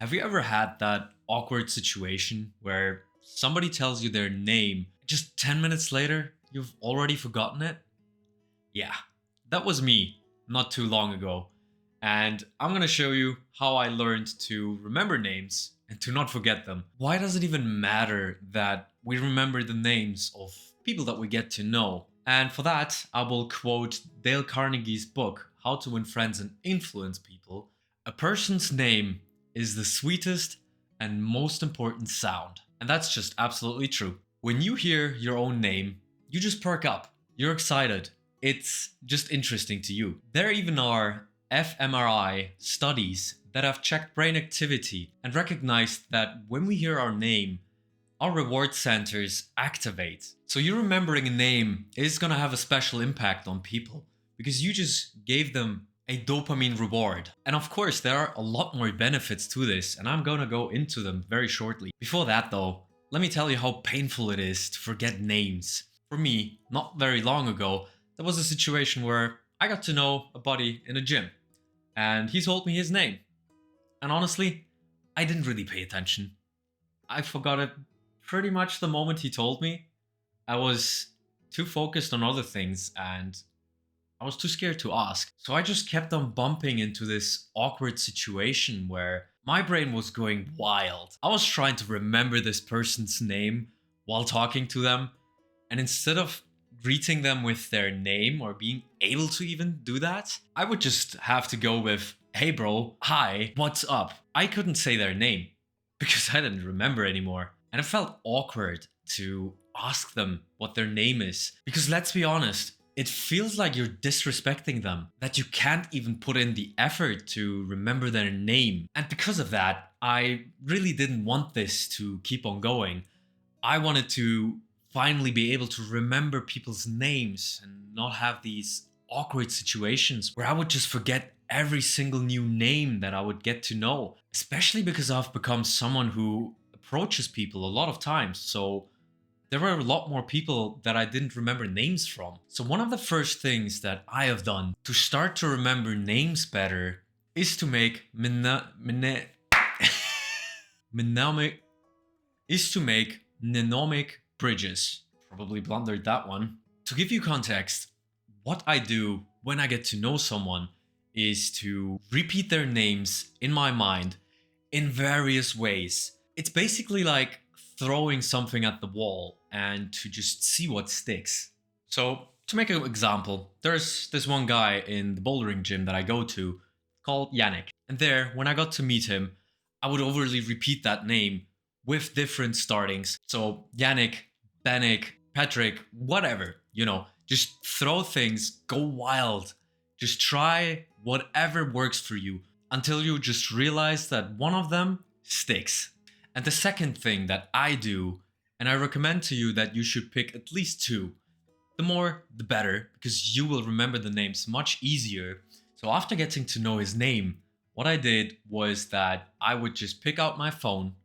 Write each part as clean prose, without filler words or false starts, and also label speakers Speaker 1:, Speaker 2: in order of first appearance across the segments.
Speaker 1: Have you ever had that awkward situation where somebody tells you their name, just 10 minutes later, you've already forgotten it? Yeah, that was me not too long ago. And I'm gonna show you how I learned to remember names and to not forget them. Why does it even matter that we remember the names of people that we get to know? And for that, I will quote Dale Carnegie's book, How to Win Friends and Influence People. A person's name is the sweetest and most important sound. And that's just absolutely true. When you hear your own name, you just perk up. You're excited. It's just interesting to you. There even are fMRI studies that have checked brain activity and recognized that when we hear our name, our reward centers activate. So you remembering a name is gonna have a special impact on people because you just gave them a dopamine reward. And of course, there are a lot more benefits to this, and I'm gonna go into them very shortly. Before that though, let me tell you how painful it is to forget names. For me, not very long ago, there was a situation where I got to know a buddy in a gym, and he told me his name. And honestly, I didn't really pay attention. I forgot it pretty much the moment he told me. I was too focused on other things and I was too scared to ask. So I just kept on bumping into this awkward situation where my brain was going wild. I was trying to remember this person's name while talking to them, and instead of greeting them with their name or being able to even do that, I would just have to go with, hey bro, hi, what's up? I couldn't say their name because I didn't remember anymore. And it felt awkward to ask them what their name is. Because let's be honest, it feels like you're disrespecting them, that you can't even put in the effort to remember their name. And because of that, I really didn't want this to keep on going. I wanted to finally be able to remember people's names and not have these awkward situations where I would just forget every single new name that I would get to know, especially because I've become someone who approaches people a lot of times. So there were a lot more people that I didn't remember names from. So one of the first things that I have done to start to remember names better is to make mnemonic bridges. Probably blundered that one. To give you context, what I do when I get to know someone is to repeat their names in my mind in various ways. It's basically like throwing something at the wall and to just see what sticks. So, to make an example, there's this one guy in the bouldering gym that I go to called Yannick. And there, when I got to meet him, I would overly repeat that name with different startings. So, Yannick, Benik, Patrick, whatever, just throw things, go wild. Just try whatever works for you until you just realize that one of them sticks. And the second thing that I do, and I recommend to you that you should pick at least two. The more, the better, because you will remember the names much easier. So after getting to know his name, what I did was that I would just pick out my phone,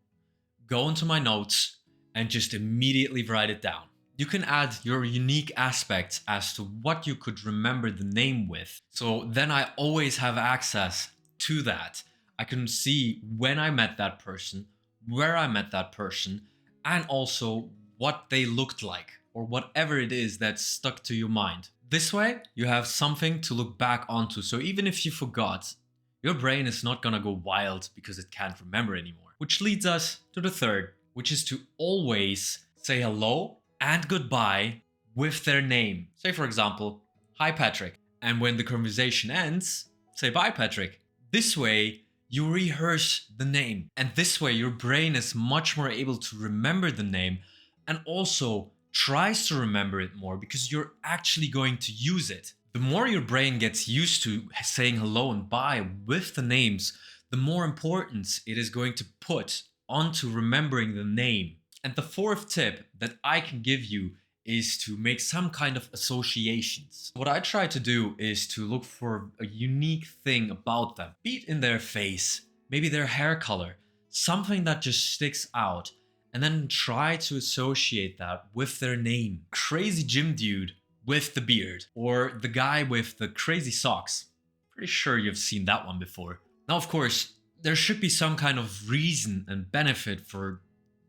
Speaker 1: go into my notes, and just immediately write it down. You can add your unique aspects as to what you could remember the name with. So then I always have access to that. I can see when I met that person, where I met that person, and also what they looked like, or whatever it is that's stuck to your mind. This way, you have something to look back onto, so even if you forgot, your brain is not gonna go wild because it can't remember anymore. Which leads us to the third, which is to always say hello and goodbye with their name. Say for example, hi Patrick, and when the conversation ends, say bye Patrick. This way, you rehearse the name, and this way your brain is much more able to remember the name and also tries to remember it more because you're actually going to use it. The more your brain gets used to saying hello and bye with the names, the more importance it is going to put onto remembering the name. And the fourth tip that I can give you is to make some kind of associations. What I try to do is to look for a unique thing about them, be it in their face, maybe their hair color, something that just sticks out, and then try to associate that with their name. Crazy gym dude with the beard, or the guy with the crazy socks. Pretty sure you've seen that one before. Now, of course, there should be some kind of reason and benefit for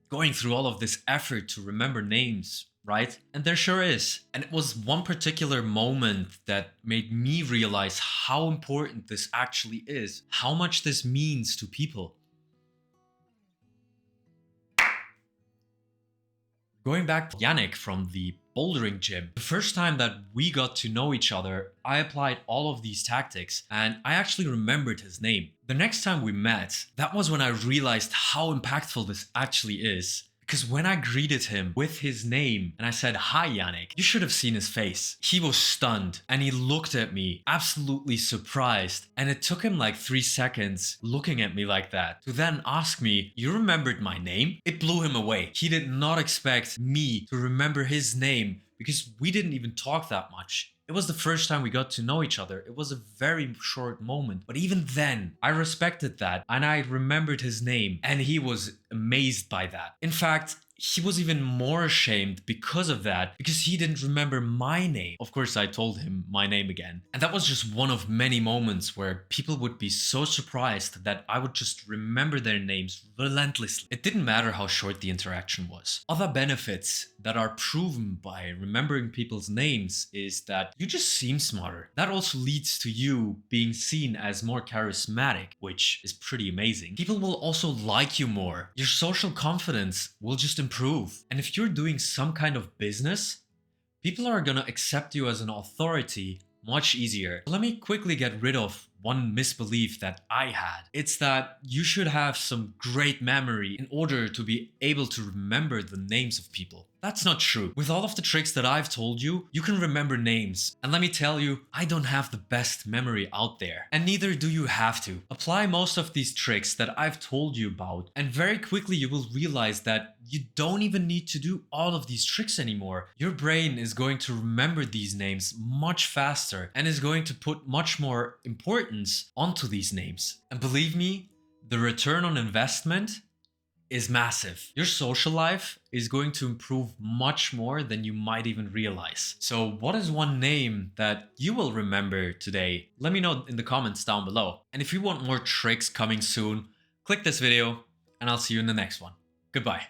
Speaker 1: going through all of this effort to remember names, right? And there sure is. And it was one particular moment that made me realize how important this actually is, how much this means to people. Going back to Yannick from the bouldering gym, the first time that we got to know each other, I applied all of these tactics and I actually remembered his name. The next time we met, that was when I realized how impactful this actually is. Because when I greeted him with his name and I said, "Hi Yannick," you should have seen his face. He was stunned and he looked at me, absolutely surprised. And it took him like 3 seconds looking at me like that to then ask me, "You remembered my name?" It blew him away. He did not expect me to remember his name because we didn't even talk that much. It was the first time we got to know each other. It was a very short moment. But even then, I respected that and I remembered his name and he was amazed by that. In fact, he was even more ashamed because of that, because he didn't remember my name. Of course, I told him my name again. And that was just one of many moments where people would be so surprised that I would just remember their names relentlessly. It didn't matter how short the interaction was. Other benefits that are proven by remembering people's names is that you just seem smarter. That also leads to you being seen as more charismatic, which is pretty amazing. People will also like you more. Your social confidence will just improve. And if you're doing some kind of business, people are gonna accept you as an authority much easier. Let me quickly get rid of one misbelief that I had. It's that you should have some great memory in order to be able to remember the names of people. That's not true. With all of the tricks that I've told you, you can remember names. And let me tell you, I don't have the best memory out there. And neither do you have to. Apply most of these tricks that I've told you about, and very quickly you will realize that you don't even need to do all of these tricks anymore. Your brain is going to remember these names much faster and is going to put much more importance onto these names. And believe me, the return on investment is massive. Your social life is going to improve much more than you might even realize. So what is one name that you will remember today? Let me know in the comments down below. And if you want more tricks coming soon, click this video and I'll see you in the next one. Goodbye.